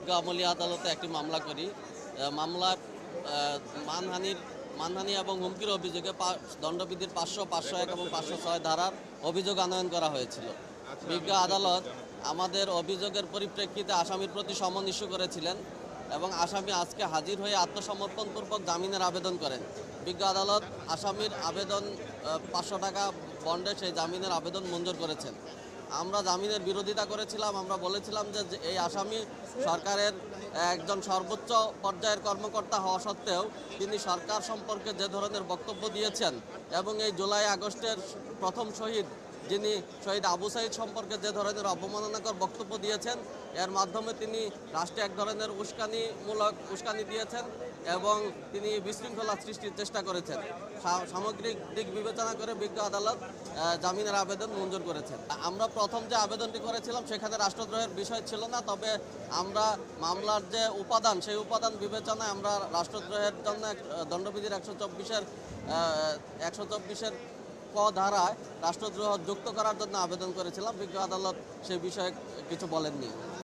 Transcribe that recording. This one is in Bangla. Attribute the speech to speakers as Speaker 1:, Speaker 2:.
Speaker 1: বিজ্ঞ আমলি আদালতে একটি মামলা করি। মামলায় মানহানি এবং হুমকির অভিযোগে দণ্ডবিধির 500, 501 এবং 506 ধারার অভিযোগ আনয়ন করা হয়েছিল। বিজ্ঞ আদালত আমাদের অভিযোগের পরিপ্রেক্ষিতে আসামির প্রতি সমন ইস্যু করেছিলেন এবং আসামি আজকে হাজির হয়ে আত্মসমর্পণপূর্বক জামিনের আবেদন করেন। বিজ্ঞ আদালত আসামির আবেদন 500 টাকা বন্ডে সেই জামিনের আবেদন মঞ্জুর করেছেন। আমরা জামিনের বিরোধিতা করেছিলাম। আমরা বলেছিলাম যে এই আসামি সরকারের একজন সর্বোচ্চ পর্যায়ের কর্মকর্তা হওয়া সত্ত্বেও তিনি সরকার সম্পর্কে যে ধরনের বক্তব্য দিয়েছেন এবং এই জুলাই আগস্টের প্রথম শহীদ যিনি শহীদ আবু সাইদ সম্পর্কে যে ধরনের অবমাননাকর বক্তব্য দিয়েছেন, এর মাধ্যমে তিনি রাষ্ট্রে এক ধরনের উস্কানি দিয়েছেন এবং তিনি বিশৃঙ্খলা সৃষ্টির চেষ্টা করেছেন। সামগ্রিক দিক বিবেচনা করে বিজ্ঞ আদালত জামিনের আবেদন মঞ্জুর করেছেন। আমরা প্রথম যে আবেদনটি করেছিলাম সেখানে রাষ্ট্রদ্রোহের বিষয় ছিল না, তবে আমরা মামলার যে উপাদান সেই উপাদান বিবেচনায় আমরা রাষ্ট্রদ্রোহের জন্য দণ্ডবিধির 124-এর ক ধারায় রাষ্ট্রদ্রোহ যুক্ত করার জন্য আবেদন করেছিলাম। বিজ্ঞ আদালত সে বিষয়ে কিছু বলেননি।